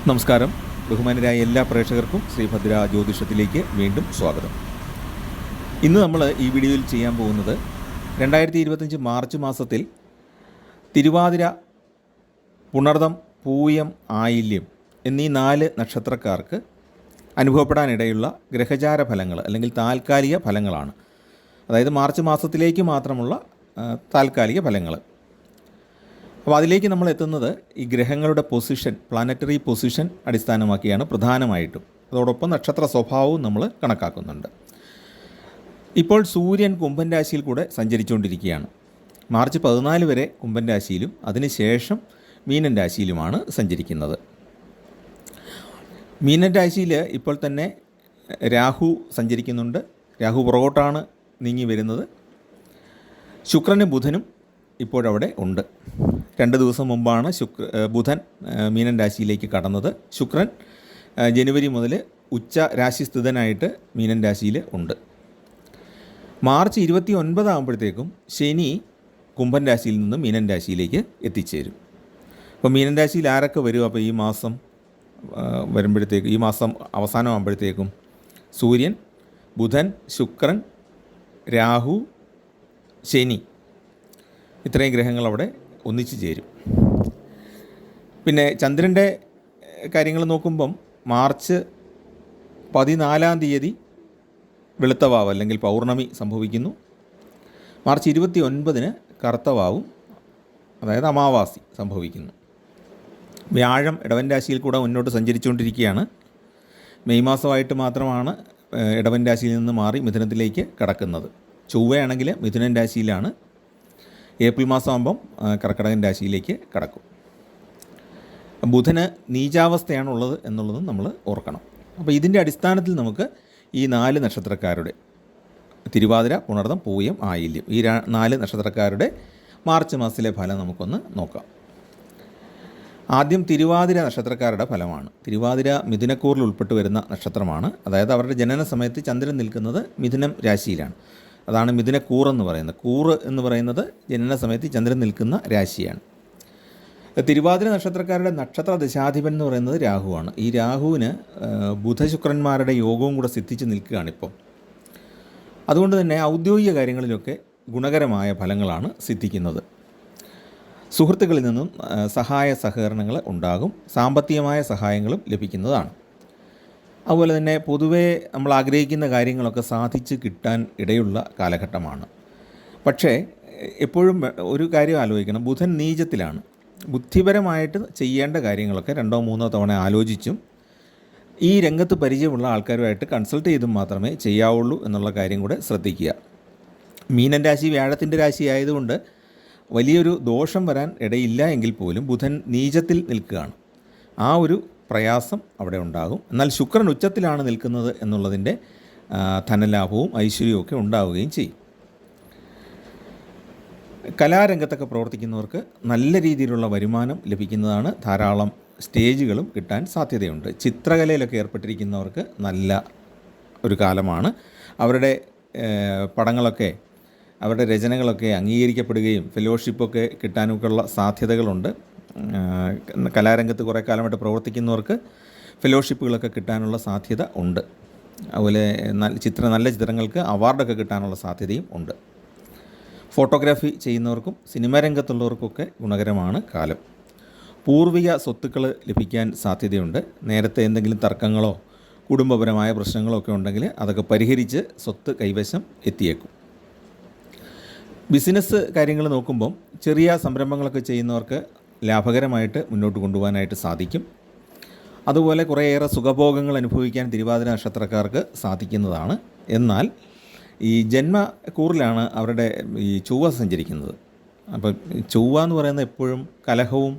നമസ്കാരം. ബഹുമാനരായ എല്ലാ പ്രേക്ഷകർക്കും ശ്രീഭദ്ര ജ്യോതിഷത്തിലേക്ക് വീണ്ടും സ്വാഗതം. ഇന്ന് നമ്മൾ ഈ വീഡിയോയിൽ ചെയ്യാൻ പോകുന്നത് 2025 മാർച്ച് മാസത്തിൽ തിരുവാതിര, പുണർതം, പൂയം, ആയില്യം എന്നീ 4 നക്ഷത്രക്കാർക്ക് അനുഭവപ്പെടാനിടയുള്ള ഗ്രഹചാര ഫലങ്ങൾ അല്ലെങ്കിൽ താൽക്കാലിക ഫലങ്ങളാണ്. അതായത് മാർച്ച് മാസത്തിലേക്ക് മാത്രമുള്ള താൽക്കാലിക ഫലങ്ങൾ. അപ്പോൾ അതിലേക്ക് നമ്മൾ എത്തുന്നത് ഈ ഗ്രഹങ്ങളുടെ പൊസിഷൻ, പ്ലാനറ്ററി പൊസിഷൻ അടിസ്ഥാനമാക്കിയാണ് പ്രധാനമായിട്ടും. അതോടൊപ്പം നക്ഷത്ര സ്വഭാവവും നമ്മൾ കണക്കാക്കുന്നുണ്ട്. ഇപ്പോൾ സൂര്യൻ കുംഭൻ രാശിയിൽ കൂടെ സഞ്ചരിച്ചുകൊണ്ടിരിക്കുകയാണ്. മാർച്ച് 14 വരെ കുംഭൻ രാശിയിലും അതിനുശേഷം മീനൻ രാശിയിലുമാണ് സഞ്ചരിക്കുന്നത്. മീനൻ രാശിയിൽ ഇപ്പോൾ തന്നെ രാഹു സഞ്ചരിക്കുന്നുണ്ട്. രാഹു പുറകോട്ടാണ് നീങ്ങി വരുന്നത്. ശുക്രനും ബുധനും ഇപ്പോഴവിടെ ഉണ്ട്. 2 ദിവസം മുമ്പാണ് ബുധൻ മീനൻ രാശിയിലേക്ക് കടന്നത്. ശുക്രൻ ജനുവരി മുതൽ ഉച്ച രാശിസ്ഥിതനായിട്ട് മീനൻ രാശിയിൽ ഉണ്ട്. മാർച്ച് 29 ആകുമ്പോഴത്തേക്കും ശനി കുംഭൻ രാശിയിൽ നിന്ന് മീനൻ രാശിയിലേക്ക് എത്തിച്ചേരും. അപ്പോൾ മീനൻ രാശിയിൽ ആരൊക്കെ വരും? അപ്പോൾ ഈ മാസം വരുമ്പോഴത്തേക്കും, ഈ മാസം അവസാനമാകുമ്പോഴത്തേക്കും സൂര്യൻ, ബുധൻ, ശുക്രൻ, രാഹു, ശനി, ഇത്രയും ഗ്രഹങ്ങൾ അവിടെ ഒന്നിച്ചു ചേരും. പിന്നെ ചന്ദ്രൻ്റെ കാര്യങ്ങൾ നോക്കുമ്പം മാർച്ച് 14 വെളുത്തവാവ് അല്ലെങ്കിൽ പൗർണമി സംഭവിക്കുന്നു. മാർച്ച് 29 കറുത്തവാവും അതായത് അമാവാസി സംഭവിക്കുന്നു. വ്യാഴം ഇടവൻ രാശിയിൽ കൂടെ മുന്നോട്ട് സഞ്ചരിച്ചുകൊണ്ടിരിക്കുകയാണ്. മെയ് മാസമായിട്ട് മാത്രമാണ് ഇടവൻ രാശിയിൽ നിന്ന് മാറി മിഥുനത്തിലേക്ക് കടക്കുന്നത്. ചൊവ്വയാണെങ്കിൽ മിഥുനൻ രാശിയിലാണ്. ഏപ്രിൽ മാസമാകുമ്പം കർക്കിടകൻ രാശിയിലേക്ക് കടക്കും. ബുധന് നീചാവസ്ഥയാണുള്ളത് എന്നുള്ളതും നമ്മൾ ഓർക്കണം. അപ്പോൾ ഇതിൻ്റെ അടിസ്ഥാനത്തിൽ നമുക്ക് ഈ 4 നക്ഷത്രക്കാരുടെ തിരുവാതിര, പുണർതം, പൂയം, ആയില്യം ഈ 4 നക്ഷത്രക്കാരുടെ മാർച്ച് മാസത്തിലെ ഫലം നമുക്കൊന്ന് നോക്കാം. ആദ്യം തിരുവാതിര നക്ഷത്രക്കാരുടെ ഫലമാണ്. തിരുവാതിര മിഥുനക്കൂറിൽ ഉൾപ്പെട്ട് വരുന്ന നക്ഷത്രമാണ്. അതായത് അവരുടെ ജനന സമയത്ത് ചന്ദ്രൻ നിൽക്കുന്നത് മിഥുനം രാശിയിലാണ്. അതാണ് മിഥുനക്കൂറെന്ന് പറയുന്നത്. കൂറ് എന്ന് പറയുന്നത് ജനന സമയത്ത് ചന്ദ്രൻ നിൽക്കുന്ന രാശിയാണ്. തിരുവാതിര നക്ഷത്രക്കാരുടെ നക്ഷത്ര ദശാധിപൻ എന്ന് പറയുന്നത് രാഹുവാണ്. ഈ രാഹുവിന് ബുധശുക്രന്മാരുടെ യോഗവും കൂടെ സിദ്ധിച്ച് നിൽക്കുകയാണിപ്പോൾ. അതുകൊണ്ട് തന്നെ ഔദ്യോഗിക കാര്യങ്ങളിലൊക്കെ ഗുണകരമായ ഫലങ്ങളാണ് സിദ്ധിക്കുന്നത്. സുഹൃത്തുക്കളിൽ നിന്നും സഹായ സഹകരണങ്ങൾ ഉണ്ടാകും. സാമ്പത്തികമായ സഹായങ്ങളും ലഭിക്കുന്നതാണ്. അതുപോലെ തന്നെ പൊതുവേ നമ്മൾ ആഗ്രഹിക്കുന്ന കാര്യങ്ങളൊക്കെ സാധിച്ച് കിട്ടാൻ ഇടയുള്ള കാലഘട്ടമാണ്. പക്ഷേ എപ്പോഴും ഒരു കാര്യം ആലോചിക്കണം, ബുധൻ നീചത്തിലാണ്. ബുദ്ധിപരമായിട്ട് ചെയ്യേണ്ട കാര്യങ്ങളൊക്കെ 2-3 തവണ ആലോചിച്ചും ഈ രംഗത്ത് പരിചയമുള്ള ആൾക്കാരുമായിട്ട് കൺസൾട്ട് ചെയ്തും മാത്രമേ ചെയ്യാവുള്ളൂ എന്നുള്ള കാര്യം കൂടെ ശ്രദ്ധിക്കുക. മീനൻ രാശി വ്യാഴത്തിൻ്റെ രാശി ആയതുകൊണ്ട് വലിയൊരു ദോഷം വരാൻ ഇടയില്ല എങ്കിൽ പോലും ബുധൻ നീചത്തിൽ നിൽക്കുകയാണ്. ആ ഒരു പ്രയാസം അവിടെ ഉണ്ടാകും. എന്നാൽ ശുക്രൻ ഉച്ചത്തിലാണ് നിൽക്കുന്നത് എന്നുള്ളതിൻ്റെ ധനലാഭവും ഐശ്വര്യവും ഒക്കെ ഉണ്ടാവുകയും ചെയ്യും. കലാരംഗത്തൊക്കെ പ്രവർത്തിക്കുന്നവർക്ക് നല്ല രീതിയിലുള്ള വരുമാനം ലഭിക്കുന്നതാണ്. ധാരാളം സ്റ്റേജുകളും കിട്ടാൻ സാധ്യതയുണ്ട്. ചിത്രകലയിലൊക്കെ ഏർപ്പെട്ടിരിക്കുന്നവർക്ക് നല്ല ഒരു കാലമാണ്. അവരുടെ പടങ്ങളൊക്കെ, അവരുടെ രചനകളൊക്കെ അംഗീകരിക്കപ്പെടുകയും ഫെലോഷിപ്പൊക്കെ കിട്ടാനൊക്കെയുള്ള സാധ്യതകളുണ്ട്. കലാരംഗത്ത് കുറേ കാലമായിട്ട് പ്രവർത്തിക്കുന്നവർക്ക് ഫെലോഷിപ്പുകളൊക്കെ കിട്ടാനുള്ള സാധ്യത ഉണ്ട്. അതുപോലെ നല്ല ചിത്രങ്ങൾക്ക് അവാർഡൊക്കെ കിട്ടാനുള്ള സാധ്യതയും ഉണ്ട്. ഫോട്ടോഗ്രാഫി ചെയ്യുന്നവർക്കും സിനിമാ രംഗത്തുള്ളവർക്കൊക്കെ ഗുണകരമാണ് കാലം. പൂർവിക സ്വത്തുക്കൾ ലഭിക്കാൻ സാധ്യതയുണ്ട്. നേരത്തെ എന്തെങ്കിലും തർക്കങ്ങളോ കുടുംബപരമായ പ്രശ്നങ്ങളോ ഒക്കെ ഉണ്ടെങ്കിൽ അതൊക്കെ പരിഹരിച്ച് സ്വത്ത് കൈവശം എത്തിയേക്കും. ബിസിനസ് കാര്യങ്ങൾ നോക്കുമ്പം ചെറിയ സംരംഭങ്ങളൊക്കെ ചെയ്യുന്നവർക്ക് ലാഭകരമായിട്ട് മുന്നോട്ട് കൊണ്ടുപോകാനായിട്ട് സാധിക്കും. അതുപോലെ കുറേയേറെ സുഖഭോഗങ്ങൾ അനുഭവിക്കാൻ തിരുവാതിര നക്ഷത്രക്കാർക്ക് സാധിക്കുന്നതാണ്. എന്നാൽ ഈ ജന്മക്കൂറിലാണ് അവരുടെ ഈ ചൊവ്വ സഞ്ചരിക്കുന്നത്. അപ്പോൾ ചൊവ്വ എന്ന് പറയുന്നത് എപ്പോഴും കലഹവും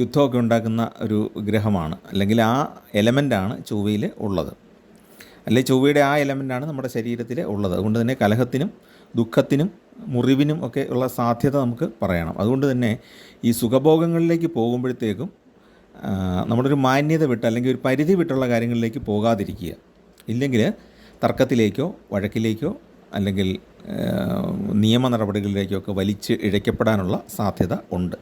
യുദ്ധമൊക്കെ ഉണ്ടാക്കുന്ന ഒരു ഗ്രഹമാണ്. അല്ലെങ്കിൽ ആ എലമെൻ്റാണ് ചൊവ്വയിൽ ഉള്ളത്. അല്ലെങ്കിൽ ചൊവ്വയുടെ ആ എലമെൻ്റാണ് നമ്മുടെ ശരീരത്തിൽ ഉള്ളത്. അതുകൊണ്ട് തന്നെ കലഹത്തിനും ദുഃഖത്തിനും മുറിവിനും ഒക്കെ ഉള്ള സാധ്യത നമുക്ക് പറയണം. അതുകൊണ്ട് തന്നെ ഈ സുഖഭോഗങ്ങളിലേക്ക് പോകുമ്പോഴത്തേക്കും നമ്മളൊരു മാന്യത വിട്ട് അല്ലെങ്കിൽ ഒരു പരിധി വിട്ടുള്ള കാര്യങ്ങളിലേക്ക് പോകാതിരിക്കുക. ഇല്ലെങ്കിൽ തർക്കത്തിലേക്കോ വഴക്കിലേക്കോ അല്ലെങ്കിൽ നിയമ നടപടികളിലേക്കോ ഒക്കെ വലിച്ച് ഇഴയ്ക്കപ്പെടാനുള്ള സാധ്യത ഉണ്ട്.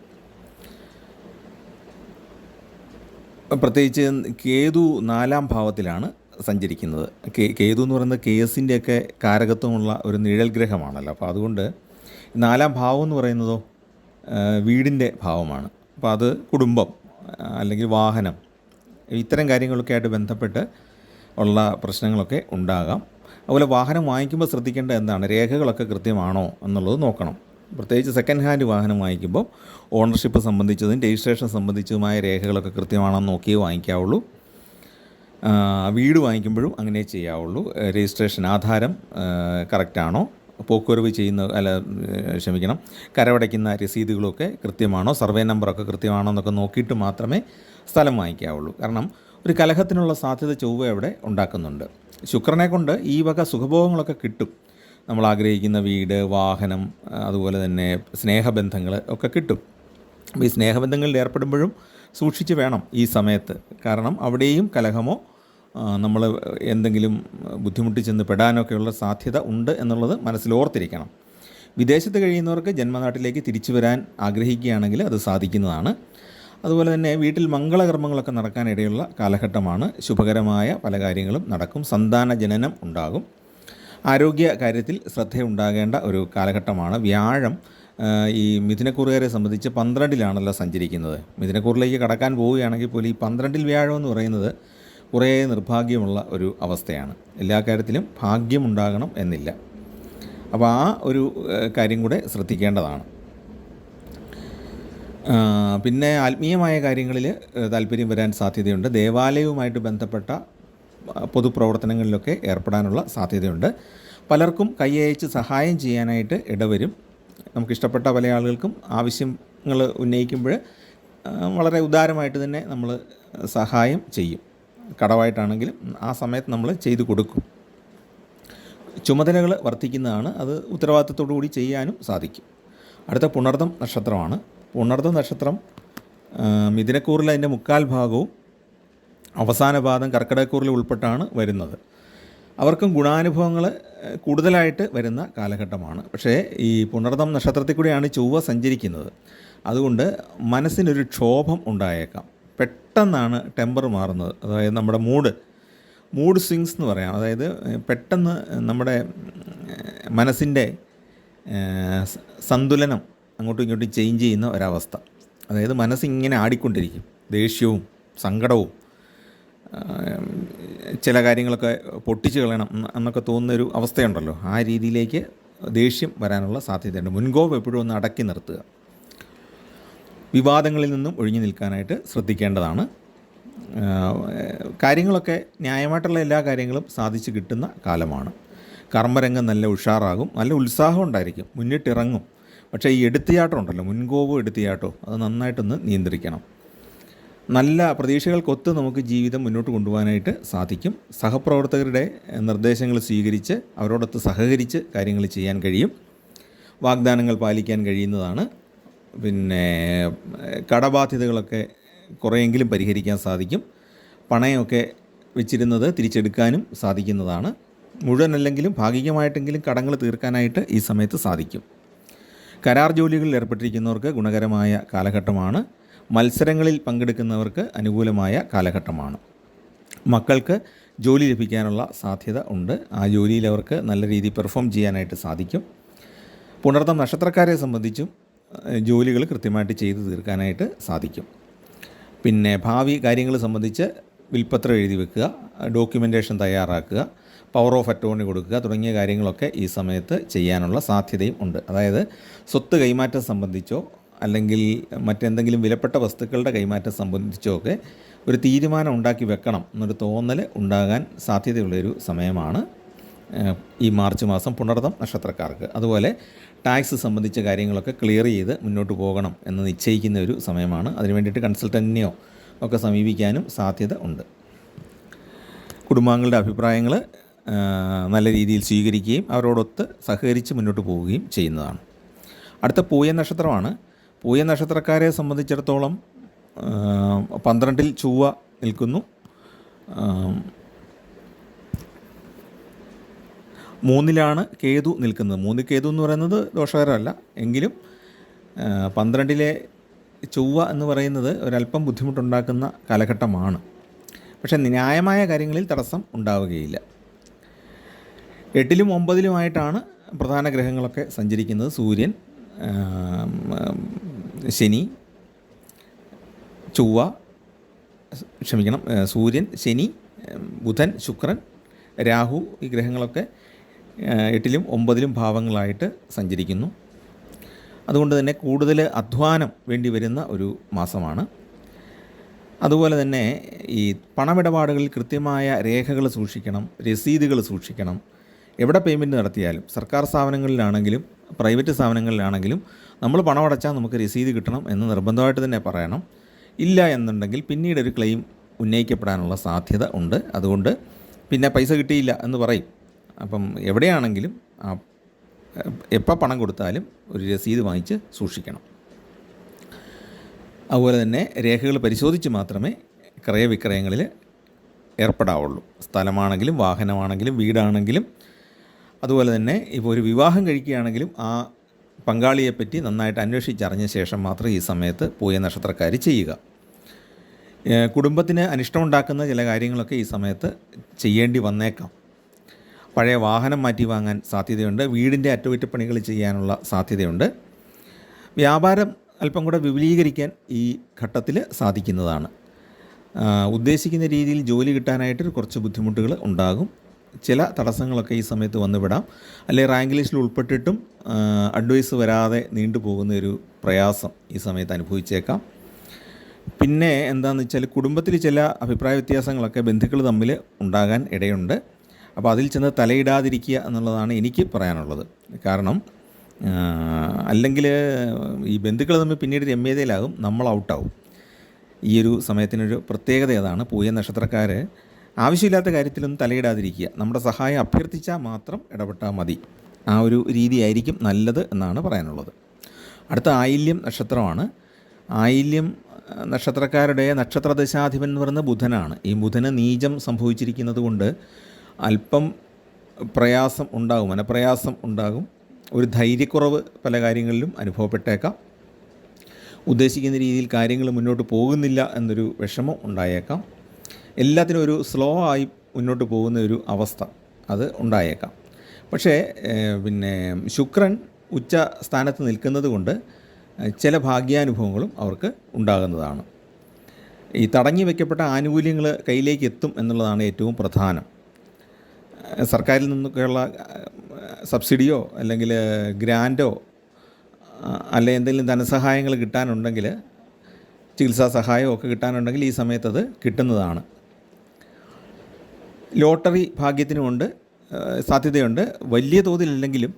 പ്രത്യേകിച്ച് കേതു 4-ാം ഭാവത്തിലാണ് സഞ്ചരിക്കുന്നത്. കേതു എന്ന് പറയുന്നത് കേസിൻ്റെയൊക്കെ കാരകത്വമുള്ള ഒരു നിഴൽ ഗ്രഹമാണല്ലോ. അപ്പോൾ അതുകൊണ്ട് 4-ാം ഭാവം എന്ന് പറയുന്നതോ വീടിൻ്റെ ഭാവമാണ്. അപ്പോൾ അത് കുടുംബം അല്ലെങ്കിൽ വാഹനം ഇത്തരം കാര്യങ്ങളൊക്കെ ആയിട്ട് ബന്ധപ്പെട്ട് ഉള്ള പ്രശ്നങ്ങളൊക്കെ ഉണ്ടാകാം. അതുപോലെ വാഹനം വാങ്ങിക്കുമ്പോൾ ശ്രദ്ധിക്കേണ്ട എന്താണ്, രേഖകളൊക്കെ കൃത്യമാണോ എന്നുള്ളത് നോക്കണം. പ്രത്യേകിച്ച് സെക്കൻഡ് ഹാൻഡ് വാഹനം വാങ്ങിക്കുമ്പോൾ ഓണർഷിപ്പ് സംബന്ധിച്ചതും രജിസ്ട്രേഷൻ സംബന്ധിച്ചതുമായ രേഖകളൊക്കെ കൃത്യമാണെന്ന് നോക്കിയേ വാങ്ങിക്കാവുള്ളൂ. വീട് വാങ്ങിക്കുമ്പോഴും അങ്ങനെ ചെയ്യാവുള്ളൂ. രജിസ്ട്രേഷൻ ആധാരം കറക്റ്റാണോ, പോക്കുവരവ് കരമടയ്ക്കുന്ന രസീതുകളൊക്കെ കൃത്യമാണോ, സർവേ നമ്പറൊക്കെ കൃത്യമാണോ എന്നൊക്കെ നോക്കിയിട്ട് മാത്രമേ സ്ഥലം വാങ്ങിക്കാവുള്ളൂ. കാരണം ഒരു കലഹത്തിനുള്ള സാധ്യത ചൊവ്വ അവിടെ ഉണ്ടാക്കുന്നുണ്ട്. ശുക്രനെ കൊണ്ട് ഈ വക സുഖഭോഗങ്ങളൊക്കെ കിട്ടും. നമ്മൾ ആഗ്രഹിക്കുന്ന വീട്, വാഹനം, അതുപോലെ തന്നെ സ്നേഹബന്ധങ്ങൾ ഒക്കെ കിട്ടും. അപ്പോൾ ഈ സ്നേഹബന്ധങ്ങളിൽ ഏർപ്പെടുമ്പോഴും സൂക്ഷിച്ച് വേണം ഈ സമയത്ത്. കാരണം അവിടെയും കലഹമോ നമ്മൾ എന്തെങ്കിലും ബുദ്ധിമുട്ടി ചെന്ന് പെടാനൊക്കെയുള്ള സാധ്യത ഉണ്ട് എന്നുള്ളത് മനസ്സിലോർത്തിരിക്കണം. വിദേശത്ത് കഴിയുന്നവർക്ക് ജന്മനാട്ടിലേക്ക് തിരിച്ചു വരാൻ ആഗ്രഹിക്കുകയാണെങ്കിൽ അത് സാധിക്കുന്നതാണ്. അതുപോലെ തന്നെ വീട്ടിൽ മംഗളകർമ്മങ്ങളൊക്കെ നടക്കാനിടയുള്ള കാലഘട്ടമാണ്. ശുഭകരമായ പല കാര്യങ്ങളും നടക്കും. സന്താന ജനനം ഉണ്ടാകും. ആരോഗ്യ കാര്യത്തിൽ ശ്രദ്ധയുണ്ടാകേണ്ട ഒരു കാലഘട്ടമാണ്. വ്യാഴം ഈ മിഥുനക്കൂറുകാരെ സംബന്ധിച്ച് 12-ലാണല്ലോ സഞ്ചരിക്കുന്നത്. മിഥുനക്കൂറിലേക്ക് കടക്കാൻ പോവുകയാണെങ്കിൽ പോലും ഈ 12-ൽ വ്യാഴം എന്ന് പറയുന്നത് കുറേ നിർഭാഗ്യമുള്ള ഒരു അവസ്ഥയാണ്. എല്ലാ കാര്യത്തിലും ഭാഗ്യമുണ്ടാകണം എന്നില്ല. അപ്പോൾ ആ ഒരു കാര്യം കൂടെ ശ്രദ്ധിക്കേണ്ടതാണ്. പിന്നെ ആത്മീയമായ കാര്യങ്ങളിൽ താല്പര്യം വരാൻ സാധ്യതയുണ്ട്. ദേവാലയവുമായിട്ട് ബന്ധപ്പെട്ട പൊതുപ്രവർത്തനങ്ങളിലൊക്കെ ഏർപ്പെടാനുള്ള സാധ്യതയുണ്ട്. പലർക്കും കൈയയച്ച് സഹായം ചെയ്യാനായിട്ട് ഇടവരും. നമുക്കിഷ്ടപ്പെട്ട പല ആളുകൾക്കും ആവശ്യങ്ങൾ ഉന്നയിക്കുമ്പോൾ വളരെ ഉദാരമായിട്ട് തന്നെ നമ്മൾ സഹായം ചെയ്യും. കടമായിട്ടാണെങ്കിലും ആ സമയത്ത് നമ്മൾ ചെയ്തു കൊടുക്കും. ചുമതലകൾ വർദ്ധിക്കുന്നതാണ്. അത് ഉത്തരവാദിത്തത്തോടു കൂടി ചെയ്യാനും സാധിക്കും. അടുത്ത പുണർദം നക്ഷത്രമാണ്. പുണർദം നക്ഷത്രം മിഥുനക്കൂറിൽ അതിൻ്റെ 3/4 ഭാഗവും അവസാന പാദം കർക്കിടകക്കൂറിൽ ഉൾപ്പെട്ടാണ് വരുന്നത്. അവർക്കും ഗുണാനുഭവങ്ങൾ കൂടുതലായിട്ട് വരുന്ന കാലഘട്ടമാണ്. പക്ഷേ ഈ പുണർദം നക്ഷത്രത്തിൽ കൂടിയാണ് ചൊവ്വ സഞ്ചരിക്കുന്നത്. അതുകൊണ്ട് മനസ്സിനൊരു ക്ഷോഭം ഉണ്ടായേക്കാം. പെട്ടെന്നാണ് ടെമ്പർ മാറുന്നത്. അതായത് നമ്മുടെ മൂഡ് സ്വിങ്സ് എന്ന് പറയാം. അതായത് പെട്ടെന്ന് നമ്മുടെ മനസ്സിൻ്റെ സന്തുലനം അങ്ങോട്ടും ഇങ്ങോട്ടും ചേഞ്ച് ചെയ്യുന്ന ഒരവസ്ഥ. അതായത് മനസ്സിങ്ങനെ ആടിക്കൊണ്ടിരിക്കും. ദേഷ്യവും സങ്കടവും ചില കാര്യങ്ങളൊക്കെ പൊട്ടിച്ച് കളയണം എന്നൊക്കെ തോന്നുന്നൊരു അവസ്ഥയുണ്ടല്ലോ. ആ രീതിയിലേക്ക് ദേഷ്യം വരാനുള്ള സാധ്യതയുണ്ട്. മുൻകോപം എപ്പോഴും ഒന്ന് അടക്കി നിർത്തുക. വിവാദങ്ങളിൽ നിന്നും ഒഴിഞ്ഞു നിൽക്കാനായിട്ട് ശ്രദ്ധിക്കേണ്ടതാണ്. കാര്യങ്ങളൊക്കെ ന്യായമായിട്ടുള്ള എല്ലാ കാര്യങ്ങളും സാധിച്ചു കിട്ടുന്ന കാലമാണ്. കർമ്മരംഗം നല്ല ഉഷാറാകും. നല്ല ഉത്സാഹം ഉണ്ടായിരിക്കും. മുന്നിട്ടിറങ്ങും. പക്ഷേ ഈ എടുത്തിയാട്ടം ഉണ്ടല്ലോ, മുൻകോപം എടുത്തിയാട്ടോ, അത് നന്നായിട്ടൊന്ന് നിയന്ത്രിക്കണം. നല്ല പ്രതീക്ഷകൾക്കൊത്ത് നമുക്ക് ജീവിതം മുന്നോട്ട് കൊണ്ടുപോകാനായിട്ട് സാധിക്കും. സഹപ്രവർത്തകരുടെ നിർദ്ദേശങ്ങൾ സ്വീകരിച്ച് അവരോടൊത്ത് സഹകരിച്ച് കാര്യങ്ങൾ ചെയ്യാൻ കഴിയും. വാഗ്ദാനങ്ങൾ പാലിക്കാൻ കഴിയുന്നതാണ്. പിന്നെ കടബാധ്യതകളൊക്കെ കുറേയെങ്കിലും പരിഹരിക്കാൻ സാധിക്കും. പണയമൊക്കെ വെച്ചിരുന്നത് തിരിച്ചെടുക്കാനും സാധിക്കുന്നതാണ്. മുഴുവനല്ലെങ്കിലും ഭാഗികമായിട്ടെങ്കിലും കടങ്ങൾ തീർക്കാനായിട്ട് ഈ സമയത്ത് സാധിക്കും. കരാർ ജോലികളിൽ ഏർപ്പെട്ടിരിക്കുന്നവർക്ക് ഗുണകരമായ കാലഘട്ടമാണ്. മത്സരങ്ങളിൽ പങ്കെടുക്കുന്നവർക്ക് അനുകൂലമായ കാലഘട്ടമാണ്. മക്കൾക്ക് ജോലി ലഭിക്കാനുള്ള സാധ്യത ഉണ്ട്. ആ ജോലിയിൽ അവർക്ക് നല്ല രീതിയിൽ പെർഫോം ചെയ്യാനായിട്ട് സാധിക്കും. പുണർദം നക്ഷത്രക്കാരെ സംബന്ധിച്ചും ജോലികൾ കൃത്യമായിട്ട് ചെയ്തു തീർക്കാനായിട്ട് സാധിക്കും. പിന്നെ ഭാവി കാര്യങ്ങൾ സംബന്ധിച്ച് വിൽപ്പത്രം എഴുതി വെക്കുക, ഡോക്യുമെൻറ്റേഷൻ തയ്യാറാക്കുക, പവർ ഓഫ് അറ്റോർണി കൊടുക്കുക തുടങ്ങിയ കാര്യങ്ങളൊക്കെ ഈ സമയത്ത് ചെയ്യാനുള്ള സാധ്യതയും ഉണ്ട്. അതായത് സ്വത്ത് കൈമാറ്റം സംബന്ധിച്ചോ അല്ലെങ്കിൽ മറ്റെന്തെങ്കിലും വിലപ്പെട്ട വസ്തുക്കളുടെ കൈമാറ്റം സംബന്ധിച്ചോ ഒക്കെ ഒരു തീരുമാനം ഉണ്ടാക്കി വെക്കണം എന്നൊരു തോന്നൽ ഉണ്ടാകാൻ സാധ്യതയുള്ളൊരു സമയമാണ് ഈ മാർച്ച് മാസം പുണർദം നക്ഷത്രക്കാർക്ക്. അതുപോലെ ടാക്സ് സംബന്ധിച്ച കാര്യങ്ങളൊക്കെ ക്ലിയർ ചെയ്ത് മുന്നോട്ട് പോകണം എന്ന് നിശ്ചയിക്കുന്ന ഒരു സമയമാണ്. അതിന് വേണ്ടിയിട്ട് കൺസൾട്ടൻറ്റിനെയോ ഒക്കെ സമീപിക്കാനും സാധ്യത ഉണ്ട്. കുടുംബാംഗങ്ങളുടെ അഭിപ്രായങ്ങൾ നല്ല രീതിയിൽ സ്വീകരിക്കുകയും അവരോടൊത്ത് സഹകരിച്ച് മുന്നോട്ട് പോവുകയും ചെയ്യുന്നതാണ്. അടുത്ത പൂയ നക്ഷത്രമാണ്. പൂയ നക്ഷത്രക്കാരെ സംബന്ധിച്ചിടത്തോളം 12-ൽ ചൊവ്വ നിൽക്കുന്നു. 3-ലാണ് കേതു നിൽക്കുന്നത്. 3 കേതു എന്ന് പറയുന്നത് ദോഷകരമല്ല. എങ്കിലും 12-ലെ ചൊവ്വ എന്ന് പറയുന്നത് ഒരല്പം ബുദ്ധിമുട്ടുണ്ടാക്കുന്ന കാലഘട്ടമാണ്. പക്ഷേ ന്യായമായ കാര്യങ്ങളിൽ തടസ്സം ഉണ്ടാവുകയില്ല. 8ലും 9ലുമായിട്ടാണ് പ്രധാന ഗ്രഹങ്ങളൊക്കെ സഞ്ചരിക്കുന്നത്. സൂര്യൻ, ശനി, ചൊവ്വ, സൂര്യൻ, ശനി, ബുധൻ, ശുക്രൻ, രാഹു, ഈ ഗ്രഹങ്ങളൊക്കെ 8ലും 9ലും ഭാവങ്ങളായിട്ട് സഞ്ചരിക്കുന്നു. അതുകൊണ്ട് തന്നെ കൂടുതൽ അധ്വാനം വേണ്ടി വരുന്ന ഒരു മാസമാണ്. അതുപോലെ തന്നെ ഈ പണമിടപാടുകളിൽ കൃത്യമായ രേഖകൾ സൂക്ഷിക്കണം, രസീതുകൾ സൂക്ഷിക്കണം. എവിടെ പേയ്മെൻറ്റ് നടത്തിയാലും, സർക്കാർ സ്ഥാപനങ്ങളിലാണെങ്കിലും പ്രൈവറ്റ് സ്ഥാപനങ്ങളിലാണെങ്കിലും നമ്മൾ പണമടച്ചാൽ നമുക്ക് രസീത് കിട്ടണം എന്ന് നിർബന്ധമായിട്ട് തന്നെ പറയണം. ഇല്ല എന്നുണ്ടെങ്കിൽ പിന്നീടൊരു ക്ലെയിം ഉന്നയിക്കപ്പെടാനുള്ള സാധ്യത ഉണ്ട്. അതുകൊണ്ട് പിന്നെ പൈസ കിട്ടിയില്ല എന്ന് പറയും. അപ്പം എവിടെയാണെങ്കിലും എപ്പോൾ പണം കൊടുത്താലും ഒരു രസീത് വാങ്ങിച്ച് സൂക്ഷിക്കണം. അതുപോലെ തന്നെ രേഖകൾ പരിശോധിച്ച് മാത്രമേ ക്രയവിക്രയങ്ങളിൽ ഏർപ്പെടാവുള്ളൂ. സ്ഥലമാണെങ്കിലും വാഹനമാണെങ്കിലും വീടാണെങ്കിലും. അതുപോലെ തന്നെ ഇപ്പോൾ ഒരു വിവാഹം കഴിക്കുകയാണെങ്കിലും ആ പങ്കാളിയെപ്പറ്റി നന്നായിട്ട് അന്വേഷിച്ചറിഞ്ഞ ശേഷം മാത്രം ഈ സമയത്ത് പൂയ നക്ഷത്രക്കാർ ചെയ്യുക. കുടുംബത്തിന് അനിഷ്ടമുണ്ടാക്കുന്ന ചില കാര്യങ്ങളൊക്കെ ഈ സമയത്ത് ചെയ്യേണ്ടി വന്നേക്കാം. പഴയ വാഹനം മാറ്റി വാങ്ങാൻ സാധ്യതയുണ്ട്. വീടിൻ്റെ അറ്റകുറ്റപ്പണികൾ ചെയ്യാനുള്ള സാധ്യതയുണ്ട്. വ്യാപാരം അല്പം കൂടെ വിപുലീകരിക്കാൻ ഈ ഘട്ടത്തിൽ സാധിക്കുന്നതാണ്. ഉദ്ദേശിക്കുന്ന രീതിയിൽ ജോലി കിട്ടാനായിട്ട് കുറച്ച് ബുദ്ധിമുട്ടുകൾ ഉണ്ടാകും. ചില തടസ്സങ്ങളൊക്കെ ഈ സമയത്ത് വന്നുവിടാം. അല്ലെങ്കിൽ റാങ്ക് ലിസ്റ്റിൽ ഉൾപ്പെട്ടിട്ടും അഡ്വൈസ് വരാതെ നീണ്ടുപോകുന്ന ഒരു പ്രയാസം ഈ സമയത്ത് അനുഭവിച്ചേക്കാം. പിന്നെ എന്താണെന്ന് വെച്ചാൽ കുടുംബത്തിൽ ചില അഭിപ്രായ വ്യത്യാസങ്ങളൊക്കെ ബന്ധുക്കൾ തമ്മിൽ ഉണ്ടാകാൻ ഇടയുണ്ട്. അപ്പോൾ അതിൽ ചെന്ന് തലയിടാതിരിക്കുക എന്നുള്ളതാണ് എനിക്ക് പറയാനുള്ളത്. കാരണം അല്ലെങ്കിൽ ഈ ബന്ധുക്കൾ തമ്മിൽ പിന്നീട് രമ്യതയിലാകും, നമ്മൾ ഔട്ടാവും. ഈ ഒരു സമയത്തിനൊരു പ്രത്യേകത അതാണ്. പൂയ നക്ഷത്രക്കാർ ആവശ്യമില്ലാത്ത കാര്യത്തിലൊന്നും തലയിടാതിരിക്കുക. നമ്മുടെ സഹായം അഭ്യർത്ഥിച്ചാൽ മാത്രം ഇടപെട്ടാൽ മതി. ആ ഒരു രീതിയായിരിക്കും നല്ലത് എന്നാണ് പറയാനുള്ളത്. അടുത്ത ആയില്യം നക്ഷത്രമാണ്. ആയില്യം നക്ഷത്രക്കാരുടെ നക്ഷത്രദശാധിപൻ എന്ന് പറയുന്നത് ബുധനാണ്. ഈ ബുധന് നീചം സംഭവിച്ചിരിക്കുന്നത് കൊണ്ട് അല്പം പ്രയാസം ഉണ്ടാകും, മനപ്രയാസം ഉണ്ടാകും. ഒരു ധൈര്യക്കുറവ് പല കാര്യങ്ങളിലും അനുഭവപ്പെട്ടേക്കാം. ഉദ്ദേശിക്കുന്ന രീതിയിൽ കാര്യങ്ങൾ മുന്നോട്ട് പോകുന്നില്ല എന്നൊരു വിഷമം ഉണ്ടായേക്കാം. എല്ലാത്തിനും ഒരു സ്ലോ ആയി മുന്നോട്ട് പോകുന്ന ഒരു അവസ്ഥ അത് ഉണ്ടായേക്കാം. പക്ഷേ ശുക്രൻ ഉച്ച സ്ഥാനത്ത് നിൽക്കുന്നത് കൊണ്ട് ചില ഭാഗ്യാനുഭവങ്ങളും അവർക്ക് ഉണ്ടാകുന്നതാണ്. ഈ തടഞ്ഞു വയ്ക്കപ്പെട്ട ആനുകൂല്യങ്ങൾ കയ്യിലേക്ക് എത്തും എന്നുള്ളതാണ് ഏറ്റവും പ്രധാനം. സർക്കാരിൽ നിന്നൊക്കെയുള്ള സബ്സിഡിയോ അല്ലെങ്കിൽ ഗ്രാൻറ്റോ അല്ലെങ്കിൽ എന്തെങ്കിലും ധനസഹായങ്ങൾ കിട്ടാനുണ്ടെങ്കിൽ, ചികിത്സാ സഹായമോ ഒക്കെ കിട്ടാനുണ്ടെങ്കിൽ ഈ സമയത്തത് കിട്ടുന്നതാണ്. ലോട്ടറി ഭാഗ്യത്തിനുമുണ്ട്, സാധ്യതയുണ്ട്. വലിയ തോതിലല്ലെങ്കിലും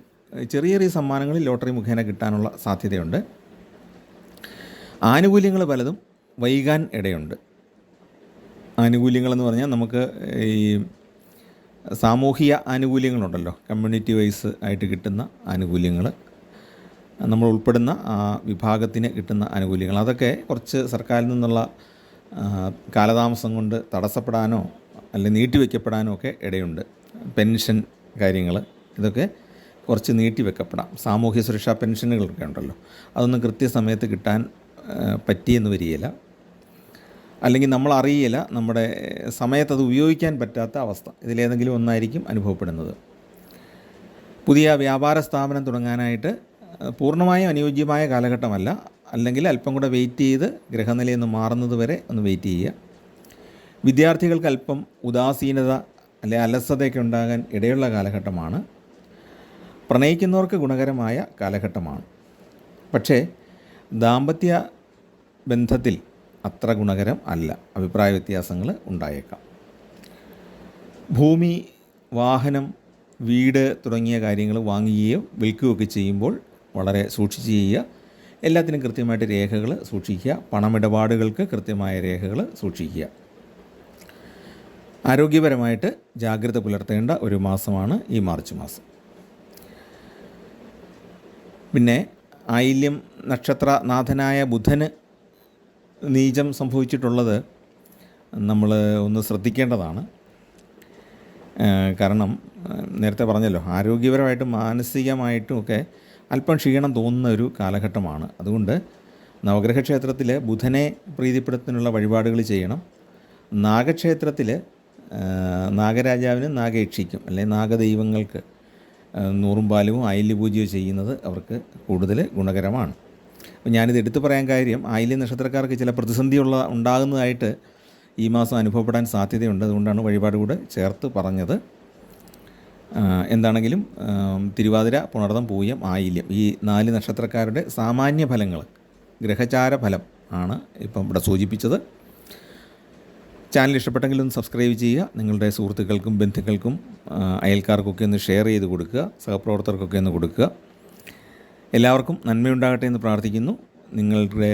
ചെറിയ ചെറിയ സമ്മാനങ്ങളിൽ ലോട്ടറി മുഖേന കിട്ടാനുള്ള സാധ്യതയുണ്ട്. ആനുകൂല്യങ്ങൾ പലതും വൈകാൻ ഇടയുണ്ട്. ആനുകൂല്യങ്ങളെന്ന് പറഞ്ഞാൽ നമുക്ക് ഈ സാമൂഹിക ആനുകൂല്യങ്ങളുണ്ടല്ലോ, കമ്മ്യൂണിറ്റി വൈസ് ആയിട്ട് കിട്ടുന്ന ആനുകൂല്യങ്ങൾ, നമ്മൾ ഉൾപ്പെടുന്ന ആ വിഭാഗത്തിന് കിട്ടുന്ന ആനുകൂല്യങ്ങൾ, അതൊക്കെ കുറച്ച് സർക്കാരിൽ നിന്നുള്ള കാലതാമസം കൊണ്ട് തടസ്സപ്പെടാനോ അല്ലെങ്കിൽ നീട്ടിവെക്കപ്പെടാനോ ഒക്കെ ഇടയുണ്ട്. പെൻഷൻ കാര്യങ്ങൾ ഇതൊക്കെ കുറച്ച് നീട്ടിവെക്കപ്പെടാം. സാമൂഹ്യ സുരക്ഷാ പെൻഷനുകളൊക്കെ ഉണ്ടല്ലോ, അതൊന്നും കൃത്യസമയത്ത് കിട്ടാൻ പറ്റിയെന്ന് വരികയില്ല. അല്ലെങ്കിൽ നമ്മൾ അറിയില്ല, നമ്മുടെ സമയത്ത് അത് ഉപയോഗിക്കാൻ പറ്റാത്ത അവസ്ഥ, ഇതിലേതെങ്കിലും ഒന്നായിരിക്കും അനുഭവപ്പെടുന്നത്. പുതിയ വ്യാപാര സ്ഥാപനം തുടങ്ങാനായിട്ട് പൂർണ്ണമായും അനുയോജ്യമായ കാലഘട്ടമല്ല. അല്ലെങ്കിൽ അല്പം കൂടെ വെയിറ്റ് ചെയ്ത് ഗ്രഹനിലയിൽ നിന്ന് മാറുന്നത് വരെ ഒന്ന് വെയിറ്റ് ചെയ്യുക. വിദ്യാർത്ഥികൾക്ക് അല്പം ഉദാസീനത അല്ലെങ്കിൽ അലസതയൊക്കെ ഉണ്ടാകാൻ ഇടയുള്ള കാലഘട്ടമാണ്. പ്രണയിക്കുന്നവർക്ക് ഗുണകരമായ കാലഘട്ടമാണ്. പക്ഷേ ദാമ്പത്യ ബന്ധത്തിൽ അത്ര ഗുണകരം അല്ല, അഭിപ്രായ വ്യത്യാസങ്ങൾ ഉണ്ടായേക്കാം. ഭൂമി, വാഹനം, വീട് തുടങ്ങിയ കാര്യങ്ങൾ വാങ്ങുകയോ വിൽക്കുകയൊക്കെ ചെയ്യുമ്പോൾ വളരെ സൂക്ഷിച്ച് ചെയ്യുക. എല്ലാത്തിനും കൃത്യമായിട്ട് രേഖകൾ സൂക്ഷിക്കുക. പണമിടപാടുകൾക്ക് കൃത്യമായ രേഖകൾ സൂക്ഷിക്കുക. ആരോഗ്യപരമായിട്ട് ജാഗ്രത പുലർത്തേണ്ട ഒരു മാസമാണ് ഈ മാർച്ച് മാസം. പിന്നെ ആയില്യം നക്ഷത്രനാഥനായ ബുധന് നീചം സംഭവിച്ചിട്ടുള്ളത് നമ്മൾ ഒന്ന് ശ്രദ്ധിക്കേണ്ടതാണ്. കാരണം നേരത്തെ പറഞ്ഞല്ലോ, ആരോഗ്യപരമായിട്ടും മാനസികമായിട്ടും ഒക്കെ അല്പം ക്ഷീണം തോന്നുന്ന ഒരു കാലഘട്ടമാണ്. അതുകൊണ്ട് നവഗ്രഹ ക്ഷേത്രത്തിൽ ബുധനെ പ്രീതിപ്പെടുത്തുന്നതിനുള്ള വഴിപാടുകൾ ചെയ്യണം. നാഗക്ഷേത്രത്തിൽ നാഗരാജാവിനും നാഗയക്ഷിക്കും അല്ലെങ്കിൽ നാഗദൈവങ്ങൾക്ക് നൂറും പാലവും ആയില്യപൂജയോ ചെയ്യുന്നത് അവർക്ക് കൂടുതൽ ഗുണകരമാണ്. അപ്പോൾ ഞാനിത് എടുത്തു പറയാൻ കാര്യം, ആയില്യ നക്ഷത്രക്കാർക്ക് ചില പ്രതിസന്ധി ഉണ്ടാകുന്നതായിട്ട് ഈ മാസം അനുഭവപ്പെടാൻ സാധ്യതയുണ്ട്. അതുകൊണ്ടാണ് വഴിപാട് കൂടെ ചേർത്ത് പറഞ്ഞത്. എന്താണെങ്കിലും തിരുവാതിര, പുണർതം, പൂയം, ആയില്യം ഈ 4 നക്ഷത്രക്കാരുടെ സാമാന്യ ഫലങ്ങൾ, ഗ്രഹചാര ഫലം ആണ് ഇപ്പം ഇവിടെ സൂചിപ്പിച്ചത്. ചാനൽ ഇഷ്ടപ്പെട്ടെങ്കിൽ ഒന്ന് സബ്സ്ക്രൈബ് ചെയ്യുക. നിങ്ങളുടെ സുഹൃത്തുക്കൾക്കും ബന്ധുക്കൾക്കും അയൽക്കാർക്കൊക്കെ ഒന്ന് ഷെയർ ചെയ്ത് കൊടുക്കുക. സഹപ്രവർത്തകർക്കൊക്കെ ഒന്ന് കൊടുക്കുക. എല്ലാവർക്കും നന്മയുണ്ടാകട്ടെ എന്ന് പ്രാർത്ഥിക്കുന്നു. നിങ്ങളുടെ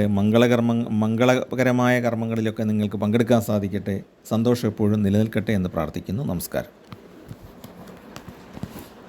മംഗളകരമായ കർമ്മങ്ങളിലൊക്കെ നിങ്ങൾക്ക് പങ്കെടുക്കാൻ സാധിക്കട്ടെ. സന്തോഷം എപ്പോഴും നിലനിൽക്കട്ടെ എന്ന് പ്രാർത്ഥിക്കുന്നു. നമസ്കാരം.